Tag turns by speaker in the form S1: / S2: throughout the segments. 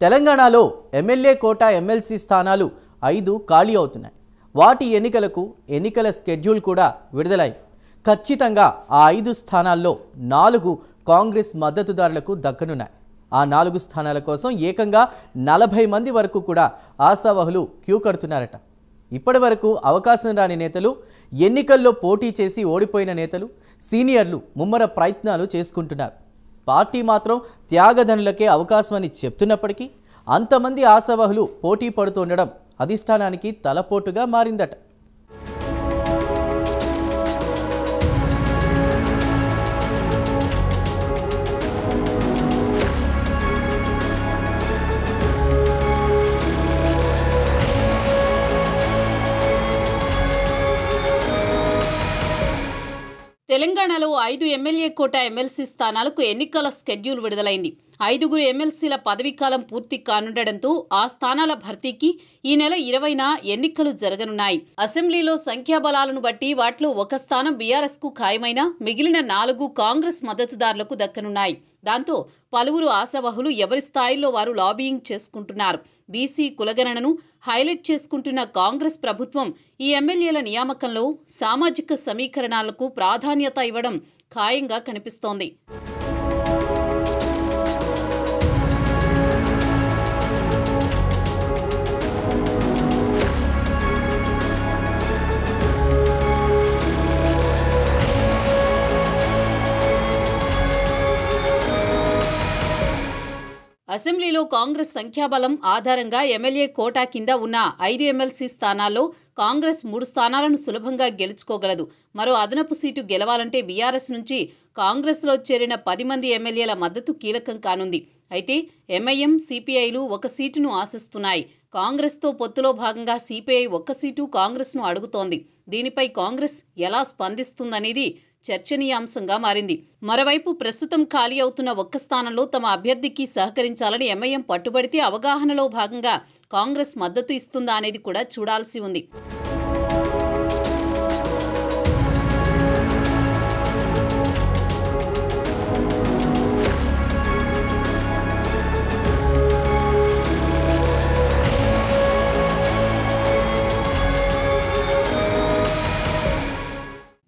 S1: తెలంగాణలో ఎమ్మెల్యే కోట ఎమ్మెల్సీ స్థానాలు 5 ఖాళీ అవుతున్నాయి. వాటి ఎన్నికల స్కెడ్యూల్ కూడా విడుదలైంది. ఖచ్చితంగా ఆ 5 స్థానాల్లో 4 కాంగ్రెస్ మద్దతుదారులకు దక్కనున్నాయి. ఆ 4 స్థానాల కోసం ఏకంగా 40 మంది వరకు కూడా ఆశావహులు క్యూ కడుతున్నారట. ఇప్పటి వరకు అవకాశం రాని నేతలు, ఎన్నికల్లో పోటీ చేసి ఓడిపోయిన నేతలు, సీనియర్లు ముమ్మర ప్రయత్నాలు చేసుకుంటున్నారు. పార్టీ మాత్రం త్యాగధనులకే అవకాశమని చెప్తున్నప్పటికీ అంతమంది ఆశావహులు పోటీ పడుతుండడం అధిష్టానానికి తలపోటుగా మారిందట.
S2: తెలంగాణలో 5 ఎమ్మెల్యే కోట ఎమ్మెల్సీ స్థానాలకు ఎన్నికల స్కెడ్యూల్ విడుదలైంది. 5 ఎమ్మెల్సీల పదవీకాలం పూర్తి కానుండడంతో ఆ స్థానాల భర్తీకి ఈ నెల 20న ఎన్నికలు జరగనున్నాయి. అసెంబ్లీలో సంఖ్యాబలాలను బట్టి వాటిలో ఒక స్థానం బీఆర్ఎస్కు ఖాయమైన మిగిలిన 4 కాంగ్రెస్ మద్దతుదారులకు దక్కనున్నాయి. దాంతో పలువురు ఆశావహులు ఎవరి స్థాయిల్లో వారు లాబియింగ్ చేసుకుంటున్నారు. బీసీ కులగణనను హైలైట్ చేసుకుంటున్న కాంగ్రెస్ ప్రభుత్వం ఈ ఎమ్మెల్యేల నియామకంలో సామాజిక సమీకరణాలకు ప్రాధాన్యత ఇవ్వడం ఖాయంగా కనిపిస్తోంది. అసెంబ్లీలో కాంగ్రెస్ సంఖ్యాబలం ఆధారంగా ఎమ్మెల్యే కోటా కింద ఉన్న 5 ఎమ్మెల్సీ స్థానాల్లో కాంగ్రెస్ 3 స్థానాలను సులభంగా గెలుచుకోగలదు. మరో అదనపు సీటు గెలవాలంటే బీఆర్ఎస్ నుంచి కాంగ్రెస్లో చేరిన 10 మంది ఎమ్మెల్యేల మద్దతు కీలకం కానుంది. అయితే ఎంఐఎం, సిపిఐలు 1 సీటును ఆశిస్తున్నాయి. కాంగ్రెస్తో పొత్తులో భాగంగా సిపిఐ 1 సీటు కాంగ్రెస్ను అడుగుతోంది. దీనిపై కాంగ్రెస్ ఎలా స్పందిస్తుందనేది చర్చనీయాంశంగా మారింది. మరోవైపు ప్రస్తుతం ఖాళీ అవుతున్న 1 స్థానంలో తమ అభ్యర్థికి సహకరించాలని ఎంఐఎం పట్టుబడితే అవగాహనలో భాగంగా కాంగ్రెస్ మద్దతు ఇస్తుందా అనేది కూడా చూడాల్సి ఉంది.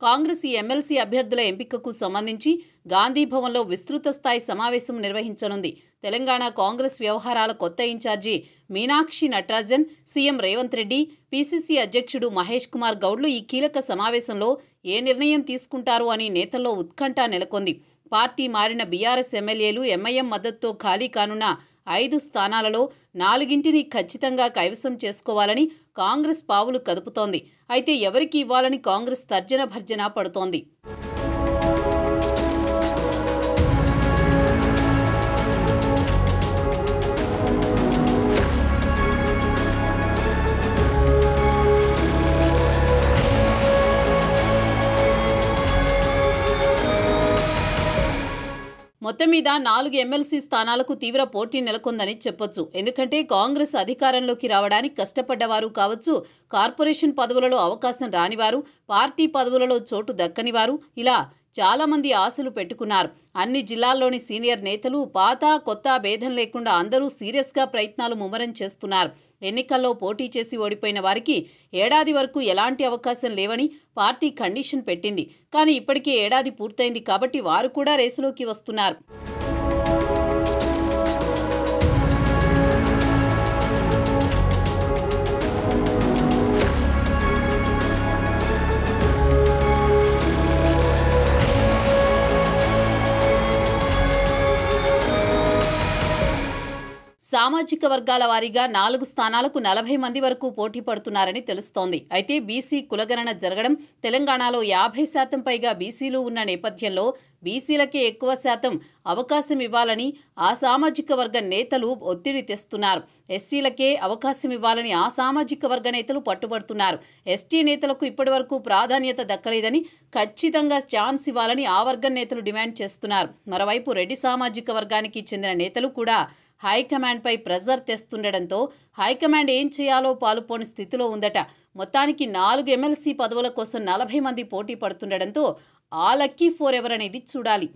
S2: కాంగ్రెస్ ఈ ఎమ్మెల్సీ అభ్యర్థుల ఎంపికకు సంబంధించి గాంధీభవన్లో విస్తృత స్థాయి సమావేశం నిర్వహించనుంది. తెలంగాణ కాంగ్రెస్ వ్యవహారాల కొత్త incharge Meenakshi Natarajan, CM Revanth Reddy, PCC అధ్యక్షుడు మహేష్ కుమార్ గౌడ్లు ఈ కీలక సమావేశంలో ఏ నిర్ణయం తీసుకుంటారు అని నేతల్లో ఉత్కంఠ నెలకొంది. పార్టీ మారిన బీఆర్ఎస్ ఎమ్మెల్యేలు ఎంఐఎం మద్దతుతో ఖాళీ కానున్న 5 స్థానాలలో 4ంటిని ఖచ్చితంగా కైవసం చేసుకోవాలని కాంగ్రెస్ పావులు కదుపుతోంది. అయితే ఎవరికి ఇవ్వాలని కాంగ్రెస్ తర్జన భర్జన పడుతోంది. మొత్తం మీద 4 ఎమ్మెల్సీ స్థానాలకు తీవ్ర పోటీ నెలకొందని చెప్పొచ్చు. ఎందుకంటే కాంగ్రెస్ అధికారంలోకి రావడానికి కష్టపడ్డవారు కావచ్చు, కార్పొరేషన్ పదవులలో అవకాశం రానివారు, పార్టీ పదవులలో చోటు దక్కనివారు, ఇలా చాలామంది ఆశలు పెట్టుకున్నారు. అన్ని జిల్లాల్లోని సీనియర్ నేతలు పాత కొత్త భేదం లేకుండా అందరూ సీరియస్గా ప్రయత్నాలు ముమ్మరం చేస్తున్నారు. ఎన్నికల్లో పోటీ చేసి ఓడిపోయిన వారికి ఏడాది వరకు ఎలాంటి అవకాశం లేవని పార్టీ కండిషన్ పెట్టింది. కానీ ఇప్పటికే ఏడాది పూర్తయింది కాబట్టి వారు కూడా రేసులోకి వస్తున్నారు. సామాజిక వర్గాల వారీగా 4 స్థానాలకు 40 మంది వరకు పోటీ పడుతున్నారని తెలుస్తోంది. అయితే బీసీ కులగణన జరగడం, తెలంగాణలో 50% పైగా బీసీలు ఉన్న నేపథ్యంలో బీసీలకే ఎక్కువ శాతం అవకాశం ఇవ్వాలని ఆ సామాజిక వర్గ నేతలు ఒత్తిడి తెస్తున్నారు. ఎస్సీలకే అవకాశం ఇవ్వాలని ఆ సామాజిక వర్గ నేతలు పట్టుబడుతున్నారు. ఎస్టీ నేతలకు ఇప్పటివరకు ప్రాధాన్యత దక్కలేదని, ఖచ్చితంగా ఛాన్స్ ఇవ్వాలని ఆ వర్గం నేతలు డిమాండ్ చేస్తున్నారు. మరోవైపు రెడ్డి సామాజిక వర్గానికి చెందిన నేతలు కూడా హైకమాండ్పై ప్రెజర్ తెస్తుండటంతో హైకమాండ్ ఏం చేయాలో పాలుపోని స్థితిలో ఉందట. మొత్తానికి 4 ఎమ్మెల్సీ పదవుల కోసం 40 మంది పోటీ పడుతుండటంతో ఆ లక్కీ 4 ఎవరనేది చూడాలి.